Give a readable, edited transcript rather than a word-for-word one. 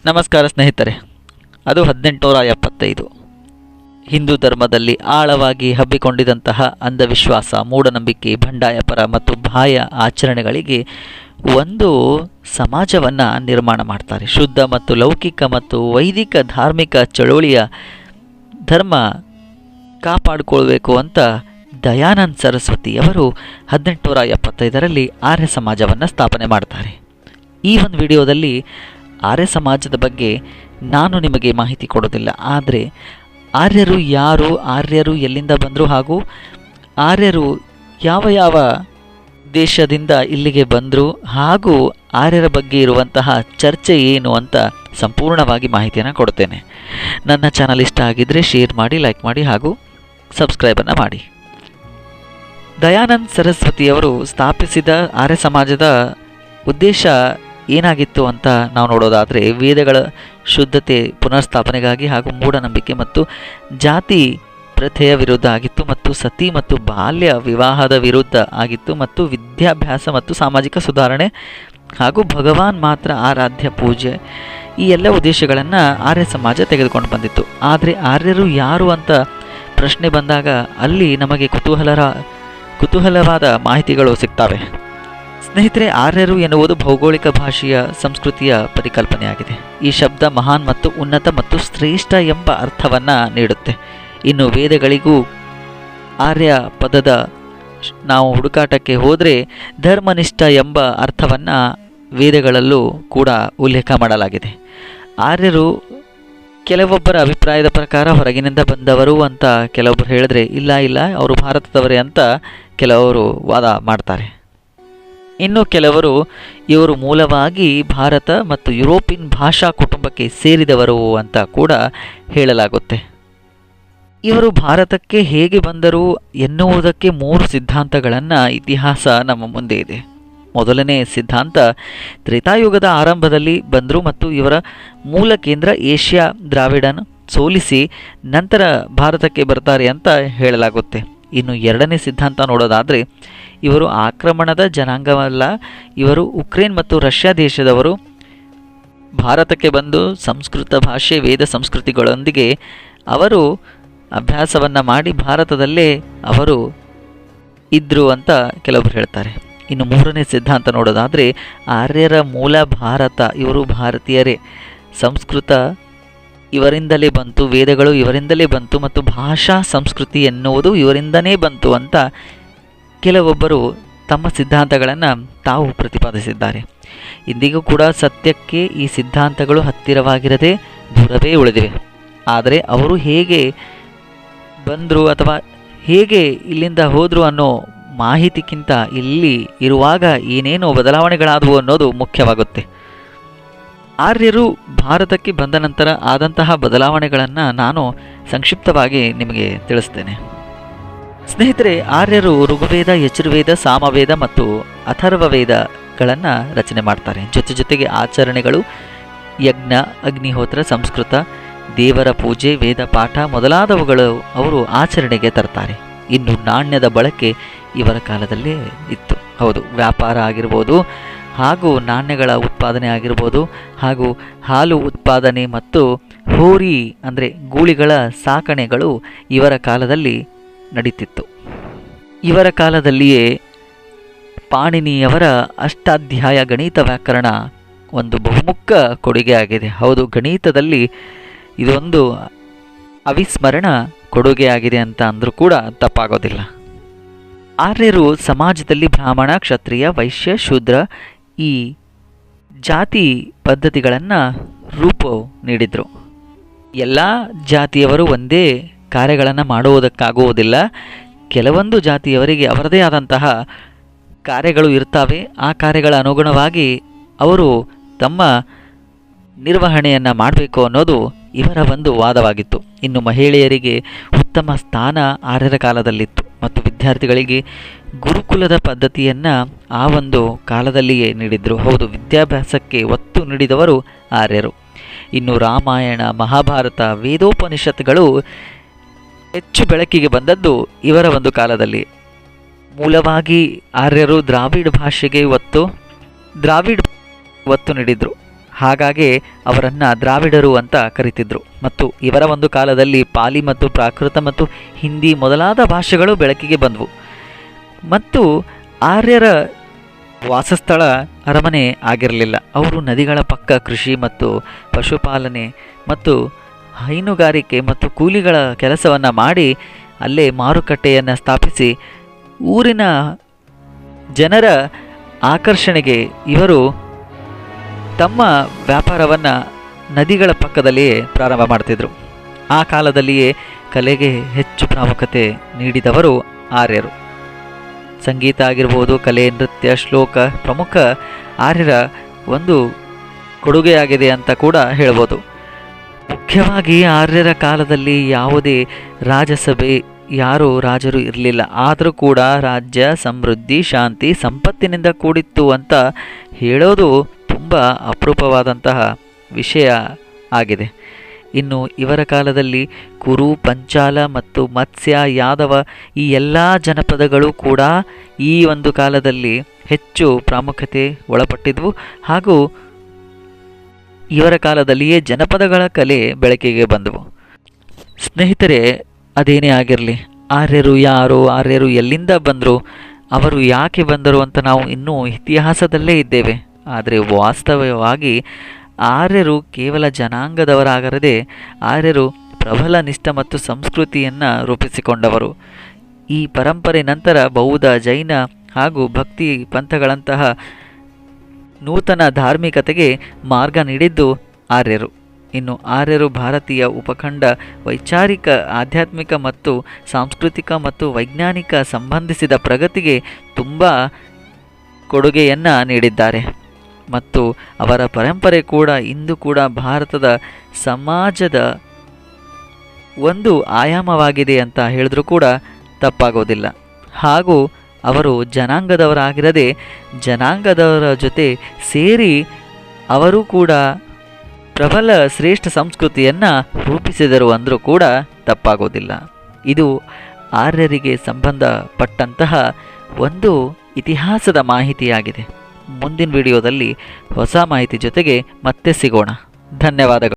ನಮಸ್ಕಾರ ಸ್ನೇಹಿತರೆ. ಅದು 1875. ಹಿಂದೂ ಧರ್ಮದಲ್ಲಿ ಆಳವಾಗಿ ಹಬ್ಬಿಕೊಂಡಿದ್ದಂತಹ ಅಂಧವಿಶ್ವಾಸ, ಮೂಢನಂಬಿಕೆ, ಬಂಡಾಯಪರ ಮತ್ತು ಬಾಹ್ಯ ಆಚರಣೆಗಳಿಗೆ ಒಂದು ಸಮಾಜವನ್ನು ನಿರ್ಮಾಣ ಮಾಡ್ತಾರೆ. ಶುದ್ಧ ಮತ್ತು ಲೌಕಿಕ ಮತ್ತು ವೈದಿಕ ಧಾರ್ಮಿಕ ಚಳುವಳಿಯ ಧರ್ಮ ಕಾಪಾಡಿಕೊಳ್ಬೇಕು ಅಂತ ದಯಾನಂದ ಸರಸ್ವತಿಯವರು 1875ರಲ್ಲಿ ಆರ್ಯ ಸಮಾಜವನ್ನು ಸ್ಥಾಪನೆ ಮಾಡ್ತಾರೆ. ಈ ಒಂದು ವಿಡಿಯೋದಲ್ಲಿ ಆರ್ಯ ಸಮಾಜದ ಬಗ್ಗೆ ನಾನು ನಿಮಗೆ ಮಾಹಿತಿ ಕೊಡೋದಿಲ್ಲ, ಆದರೆ ಆರ್ಯರು ಯಾರು, ಆರ್ಯರು ಎಲ್ಲಿಂದ ಬಂದರು ಹಾಗೂ ಆರ್ಯರು ಯಾವ ಯಾವ ದೇಶದಿಂದ ಇಲ್ಲಿಗೆ ಬಂದರು ಹಾಗೂ ಆರ್ಯರ ಬಗ್ಗೆ ಇರುವಂತಹ ಚರ್ಚೆ ಏನು ಅಂತ ಸಂಪೂರ್ಣವಾಗಿ ಮಾಹಿತಿಯನ್ನು ಕೊಡ್ತೇನೆ. ನನ್ನ ಚಾನಲ್ ಇಷ್ಟ ಆಗಿದ್ದರೆ ಶೇರ್ ಮಾಡಿ, ಲೈಕ್ ಮಾಡಿ ಹಾಗೂ ಸಬ್ಸ್ಕ್ರೈಬನ್ನು ಮಾಡಿ. ದಯಾನಂದ ಸರಸ್ವತಿಯವರು ಸ್ಥಾಪಿಸಿದ ಆರ್ಯ ಸಮಾಜದ ಉದ್ದೇಶ ಏನಾಗಿತ್ತು ಅಂತ ನಾವು ನೋಡೋದಾದರೆ, ವೇದಗಳ ಶುದ್ಧತೆ ಪುನರ್ಸ್ಥಾಪನೆಗಾಗಿ ಹಾಗೂ ಮೂಢನಂಬಿಕೆ ಮತ್ತು ಜಾತಿ ಪ್ರಥೆಯ ವಿರುದ್ಧ ಆಗಿತ್ತು, ಮತ್ತು ಸತಿ ಮತ್ತು ಬಾಲ್ಯ ವಿವಾಹದ ವಿರುದ್ಧ ಆಗಿತ್ತು, ಮತ್ತು ವಿದ್ಯಾಭ್ಯಾಸ ಮತ್ತು ಸಾಮಾಜಿಕ ಸುಧಾರಣೆ ಹಾಗೂ ಭಗವಾನ್ ಮಾತ್ರ ಆರಾಧ್ಯ ಪೂಜೆ, ಈ ಎಲ್ಲ ಉದ್ದೇಶಗಳನ್ನು ಆರ್ಯ ಸಮಾಜ ತೆಗೆದುಕೊಂಡು ಬಂದಿತ್ತು. ಆದರೆ ಆರ್ಯರು ಯಾರು ಅಂತ ಪ್ರಶ್ನೆ ಬಂದಾಗ ಅಲ್ಲಿ ನಮಗೆ ಕುತೂಹಲವಾದ ಮಾಹಿತಿಗಳು ಸಿಗ್ತವೆ. ಸ್ನೇಹಿತರೆ, ಆರ್ಯರು ಎನ್ನುವುದು ಭೌಗೋಳಿಕ ಭಾಷೆಯ ಸಂಸ್ಕೃತಿಯ ಪರಿಕಲ್ಪನೆಯಾಗಿದೆ. ಈ ಶಬ್ದ ಮಹಾನ್ ಮತ್ತು ಉನ್ನತ ಮತ್ತು ಶ್ರೇಷ್ಠ ಎಂಬ ಅರ್ಥವನ್ನು ನೀಡುತ್ತೆ. ಇನ್ನು ವೇದಗಳಿಗೂ ಆರ್ಯ ಪದದ ನಾವು ಹುಡುಕಾಟಕ್ಕೆ ಹೋದರೆ ಧರ್ಮನಿಷ್ಠ ಎಂಬ ಅರ್ಥವನ್ನು ವೇದಗಳಲ್ಲೂ ಕೂಡ ಉಲ್ಲೇಖ ಮಾಡಲಾಗಿದೆ. ಆರ್ಯರು ಕೆಲವೊಬ್ಬರ ಅಭಿಪ್ರಾಯದ ಪ್ರಕಾರ ಹೊರಗಿನಿಂದ ಬಂದವರು ಅಂತ ಕೆಲವೊಬ್ಬರು ಹೇಳಿದ್ರೆ, ಇಲ್ಲ ಅವರು ಭಾರತದವರೇ ಅಂತ ಕೆಲವರು ವಾದ ಮಾಡ್ತಾರೆ. ಇನ್ನು ಕೆಲವರು ಇವರು ಮೂಲವಾಗಿ ಭಾರತ ಮತ್ತು ಯುರೋಪಿಯನ್ ಭಾಷಾ ಕುಟುಂಬಕ್ಕೆ ಸೇರಿದವರು ಅಂತ ಕೂಡ ಹೇಳಲಾಗುತ್ತೆ. ಇವರು ಭಾರತಕ್ಕೆ ಹೇಗೆ ಬಂದರು ಎನ್ನುವುದಕ್ಕೆ 3 ಸಿದ್ಧಾಂತಗಳನ್ನು ಇತಿಹಾಸ ನಮ್ಮ ಮುಂದೆ ಇದೆ. ಮೊದಲನೇ ಸಿದ್ಧಾಂತ, ತ್ರೇತಾಯುಗದ ಆರಂಭದಲ್ಲಿ ಬಂದರು ಮತ್ತು ಇವರ ಮೂಲ ಕೇಂದ್ರ ಏಷ್ಯಾ ದ್ರಾವಿಡನ್ ಸೋಲಿಸಿ ನಂತರ ಭಾರತಕ್ಕೆ ಬರ್ತಾರೆ ಅಂತ ಹೇಳಲಾಗುತ್ತೆ. ಇನ್ನು ಎರಡನೇ ಸಿದ್ಧಾಂತ ನೋಡೋದಾದರೆ, ಇವರು ಆಕ್ರಮಣದ ಜನಾಂಗವಲ್ಲ, ಇವರು ಉಕ್ರೇನ್ ಮತ್ತು ರಷ್ಯಾ ದೇಶದವರು. ಭಾರತಕ್ಕೆ ಬಂದು ಸಂಸ್ಕೃತ ಭಾಷೆ, ವೇದ ಸಂಸ್ಕೃತಿಗಳೊಂದಿಗೆ ಅವರು ಅಭ್ಯಾಸವನ್ನು ಮಾಡಿ ಭಾರತದಲ್ಲೇ ಅವರು ಇದ್ದರು ಅಂತ ಕೆಲವರು ಹೇಳ್ತಾರೆ. ಇನ್ನು ಮೂರನೇ ಸಿದ್ಧಾಂತ ನೋಡೋದಾದರೆ, ಆರ್ಯರ ಮೂಲ ಭಾರತ, ಇವರು ಭಾರತೀಯರೇ, ಸಂಸ್ಕೃತ ಇವರಿಂದಲೇ ಬಂತು, ವೇದಗಳು ಇವರಿಂದಲೇ ಬಂತು ಮತ್ತು ಭಾಷಾ ಸಂಸ್ಕೃತಿ ಎನ್ನುವುದು ಇವರಿಂದನೇ ಬಂತು ಅಂತ ಕೆಲವೊಬ್ಬರು ತಮ್ಮ ಸಿದ್ಧಾಂತಗಳನ್ನು ತಾವು ಪ್ರತಿಪಾದಿಸಿದ್ದಾರೆ. ಇಂದಿಗೂ ಕೂಡ ಸತ್ಯಕ್ಕೆ ಈ ಸಿದ್ಧಾಂತಗಳು ಹತ್ತಿರವಾಗಿರದೆ ದೂರವೇ ಉಳಿದಿವೆ. ಆದರೆ ಅವರು ಹೇಗೆ ಬಂದರು ಅಥವಾ ಹೇಗೆ ಇಲ್ಲಿಂದ ಹೋದರು ಅನ್ನೋ ಮಾಹಿತಿಗಿಂತ ಇಲ್ಲಿ ಇರುವಾಗ ಏನೇನೋ ಬದಲಾವಣೆಗಳಾದವು ಅನ್ನೋದು ಮುಖ್ಯವಾಗುತ್ತೆ. ಆರ್ಯರು ಭಾರತಕ್ಕೆ ಬಂದ ನಂತರ ಆದಂತಹ ಬದಲಾವಣೆಗಳನ್ನು ನಾನು ಸಂಕ್ಷಿಪ್ತವಾಗಿ ನಿಮಗೆ ತಿಳಿಸ್ತೇನೆ. ಸ್ನೇಹಿತರೆ, ಆರ್ಯರು ಋಗ್ವೇದ, ಯಜುರ್ವೇದ, ಸಾಮವೇದ ಮತ್ತು ಅಥರ್ವವೇದಗಳನ್ನು ರಚನೆ ಮಾಡ್ತಾರೆ. ಜೊತೆಗೆ ಆಚರಣೆಗಳು, ಯಜ್ಞ, ಅಗ್ನಿಹೋತ್ರ, ಸಂಸ್ಕೃತ, ದೇವರ ಪೂಜೆ, ವೇದ ಪಾಠ ಮೊದಲಾದವುಗಳು ಅವರು ಆಚರಣೆಗೆ ತರ್ತಾರೆ. ಇನ್ನು ನಾಣ್ಯದ ಬಳಕೆ ಇವರ ಕಾಲದಲ್ಲೇ ಇತ್ತು. ಹೌದು, ವ್ಯಾಪಾರ ಆಗಿರ್ಬೋದು ಹಾಗೂ ನಾಣ್ಯಗಳ ಉತ್ಪಾದನೆ ಆಗಿರ್ಬೋದು ಹಾಗೂ ಹಾಲು ಉತ್ಪಾದನೆ ಮತ್ತು ಹೋರಿ ಅಂದರೆ ಗೂಳಿಗಳ ಸಾಕಣೆಗಳು ಇವರ ಕಾಲದಲ್ಲಿ ನಡೀತಿತ್ತು. ಇವರ ಕಾಲದಲ್ಲಿಯೇ ಪಾಣಿನಿಯವರ ಅಷ್ಟಾಧ್ಯಾಯ ಗಣಿತ ವ್ಯಾಕರಣ ಒಂದು ಬಹುಮುಖ್ಯ ಕೊಡುಗೆ ಆಗಿದೆ. ಹೌದು, ಗಣಿತದಲ್ಲಿ ಇದೊಂದು ಅವಿಸ್ಮರಣ ಕೊಡುಗೆ ಆಗಿದೆ ಅಂತ ಅಂದರೂ ಕೂಡ ತಪ್ಪಾಗೋದಿಲ್ಲ. ಆರ್ಯರು ಸಮಾಜದಲ್ಲಿ ಬ್ರಾಹ್ಮಣ, ಕ್ಷತ್ರಿಯ, ವೈಶ್ಯ, ಶೂದ್ರ ಈ ಜಾತಿ ಪದ್ಧತಿಗಳನ್ನು ರೂಪ ನೀಡಿದರು. ಎಲ್ಲ ಜಾತಿಯವರು ಒಂದೇ ಕಾರ್ಯಗಳನ್ನು ಮಾಡುವುದಕ್ಕಾಗುವುದಿಲ್ಲ. ಕೆಲವೊಂದು ಜಾತಿಯವರಿಗೆ ಅವರದೇ ಆದಂತಹ ಕಾರ್ಯಗಳು ಇರ್ತವೆ. ಆ ಕಾರ್ಯಗಳ ಅನುಗುಣವಾಗಿ ಅವರು ತಮ್ಮ ನಿರ್ವಹಣೆಯನ್ನು ಮಾಡಬೇಕು ಅನ್ನೋದು ಇವರ ಒಂದು ವಾದವಾಗಿತ್ತು. ಇನ್ನು ಮಹಿಳೆಯರಿಗೆ ಉತ್ತಮ ಸ್ಥಾನ ಆರ್ಯರ ಕಾಲದಲ್ಲಿತ್ತು ಮತ್ತು ವಿದ್ಯಾರ್ಥಿಗಳಿಗೆ ಗುರುಕುಲದ ಪದ್ಧತಿಯನ್ನು ಆ ಒಂದು ಕಾಲದಲ್ಲಿಯೇ ನೀಡಿದರು. ಹೌದು, ವಿದ್ಯಾಭ್ಯಾಸಕ್ಕೆ ಒತ್ತು ನೀಡಿದವರು ಆರ್ಯರು. ಇನ್ನು ರಾಮಾಯಣ, ಮಹಾಭಾರತ, ವೇದೋಪನಿಷತ್ತುಗಳು ಹೆಚ್ಚು ಬೆಳಕಿಗೆ ಬಂದದ್ದು ಇವರ ಒಂದು ಕಾಲದಲ್ಲಿ. ಮೂಲವಾಗಿ ಆರ್ಯರು ದ್ರಾವಿಡ ಭಾಷೆಗೆ ಒತ್ತು ನೀಡಿದರು. ಹಾಗಾಗಿ ಅವರನ್ನು ದ್ರಾವಿಡರು ಅಂತ ಕರೀತಿದ್ರು. ಮತ್ತು ಇವರ ಒಂದು ಕಾಲದಲ್ಲಿ ಪಾಲಿ ಮತ್ತು ಪ್ರಾಕೃತ ಮತ್ತು ಹಿಂದಿ ಮೊದಲಾದ ಭಾಷೆಗಳು ಬೆಳಕಿಗೆ ಬಂದವು. ಮತ್ತು ಆರ್ಯರ ವಾಸಸ್ಥಳ ಅರಮನೆ ಆಗಿರಲಿಲ್ಲ. ಅವರು ನದಿಗಳ ಪಕ್ಕ ಕೃಷಿ ಮತ್ತು ಪಶುಪಾಲನೆ ಮತ್ತು ಹೈನುಗಾರಿಕೆ ಮತ್ತು ಕೂಲಿಗಳ ಕೆಲಸವನ್ನು ಮಾಡಿ ಅಲ್ಲೇ ಮಾರುಕಟ್ಟೆಯನ್ನು ಸ್ಥಾಪಿಸಿ ಊರಿನ ಜನರ ಆಕರ್ಷಣೆಗೆ ಇವರು ತಮ್ಮ ವ್ಯಾಪಾರವನ್ನು ನದಿಗಳ ಪಕ್ಕದಲ್ಲಿಯೇ ಪ್ರಾರಂಭ ಮಾಡ್ತಿದ್ರು. ಆ ಕಾಲದಲ್ಲಿಯೇ ಕಲೆಗೆ ಹೆಚ್ಚು ಪ್ರಾಮುಖ್ಯತೆ ನೀಡಿದವರು ಆರ್ಯರು. ಸಂಗೀತ ಆಗಿರ್ಬೋದು, ಕಲೆ, ನೃತ್ಯ, ಶ್ಲೋಕ ಪ್ರಮುಖ ಆರ್ಯರ ಒಂದು ಕೊಡುಗೆಯಾಗಿದೆ ಅಂತ ಕೂಡ ಹೇಳ್ಬೋದು. ಮುಖ್ಯವಾಗಿ ಆರ್ಯರ ಕಾಲದಲ್ಲಿ ಯಾವುದೇ ರಾಜಸಭೆ, ಯಾರೂ ರಾಜರು ಇರಲಿಲ್ಲ. ಆದರೂ ಕೂಡ ರಾಜ್ಯ ಸಮೃದ್ಧಿ, ಶಾಂತಿ, ಸಂಪತ್ತಿನಿಂದ ಕೂಡಿತ್ತು ಅಂತ ಹೇಳೋದು ತುಂಬ ಅಪರೂಪವಾದಂತಹ ವಿಷಯ ಆಗಿದೆ. ಇನ್ನು ಇವರ ಕಾಲದಲ್ಲಿ ಕುರು, ಪಂಚಾಲ ಮತ್ತು ಮತ್ಸ್ಯ, ಯಾದವ ಈ ಎಲ್ಲ ಜನಪದಗಳು ಕೂಡ ಈ ಒಂದು ಕಾಲದಲ್ಲಿ ಹೆಚ್ಚು ಪ್ರಾಮುಖ್ಯತೆ ಒಳಪಟ್ಟಿದ್ವು. ಹಾಗೂ ಇವರ ಕಾಲದಲ್ಲಿಯೇ ಜನಪದಗಳ ಕಲೆ ಬೆಳಕಿಗೆ ಬಂದವು. ಸ್ನೇಹಿತರೆ, ಅದೇನೇ ಆಗಿರಲಿ, ಆರ್ಯರು ಯಾರು, ಆರ್ಯರು ಎಲ್ಲಿಂದ ಬಂದರು, ಅವರು ಯಾಕೆ ಬಂದರು ಅಂತ ನಾವು ಇನ್ನೂ ಇತಿಹಾಸದಲ್ಲೇ ಇದ್ದೇವೆ. ಆದರೆ ವಾಸ್ತವವಾಗಿ ಆರ್ಯರು ಕೇವಲ ಜನಾಂಗದವರಾಗದೆ ಆರ್ಯರು ಪ್ರಬಲ ನಿಷ್ಠ ಮತ್ತು ಸಂಸ್ಕೃತಿಯನ್ನು ರೂಪಿಸಿಕೊಂಡವರು. ಈ ಪರಂಪರೆ ನಂತರ ಬೌದ್ಧ, ಜೈನ ಹಾಗೂ ಭಕ್ತಿ ಪಂಥಗಳಂತಹ ನೂತನ ಧಾರ್ಮಿಕತೆಗೆ ಮಾರ್ಗ ನೀಡಿದ್ದು ಆರ್ಯರು. ಇನ್ನು ಆರ್ಯರು ಭಾರತೀಯ ಉಪಖಂಡ ವೈಚಾರಿಕ, ಆಧ್ಯಾತ್ಮಿಕ ಮತ್ತು ಸಾಂಸ್ಕೃತಿಕ ಮತ್ತು ವೈಜ್ಞಾನಿಕ ಸಂಬಂಧಿಸಿದ ಪ್ರಗತಿಗೆ ತುಂಬ ಕೊಡುಗೆಯನ್ನು ನೀಡಿದ್ದಾರೆ. ಮತ್ತು ಅವರ ಪರಂಪರೆ ಕೂಡ ಇಂದು ಕೂಡ ಭಾರತದ ಸಮಾಜದ ಒಂದು ಆಯಾಮವಾಗಿದೆ ಅಂತ ಹೇಳಿದ್ರೂ ಕೂಡ ತಪ್ಪಾಗೋದಿಲ್ಲ. ಹಾಗೂ ಅವರು ಜನಾಂಗದವರಾಗಿರದೆ ಜನಾಂಗದವರ ಜೊತೆ ಸೇರಿ ಅವರು ಕೂಡ ಪ್ರಬಲ ಶ್ರೇಷ್ಠ ಸಂಸ್ಕೃತಿಯನ್ನು ರೂಪಿಸಿದರು ಅಂದರೂ ಕೂಡ ತಪ್ಪಾಗೋದಿಲ್ಲ. ಇದು ಆರ್ಯರಿಗೆ ಸಂಬಂಧಪಟ್ಟಂತಹ ಒಂದು ಇತಿಹಾಸದ ಮಾಹಿತಿಯಾಗಿದೆ. ಮುಂದಿನ ವಿಡಿಯೋದಲ್ಲಿ ಹೊಸ ಮಾಹಿತಿ ಜೊತೆಗೆ ಮತ್ತೆ ಸಿಗೋಣ. ಧನ್ಯವಾದಗಳು.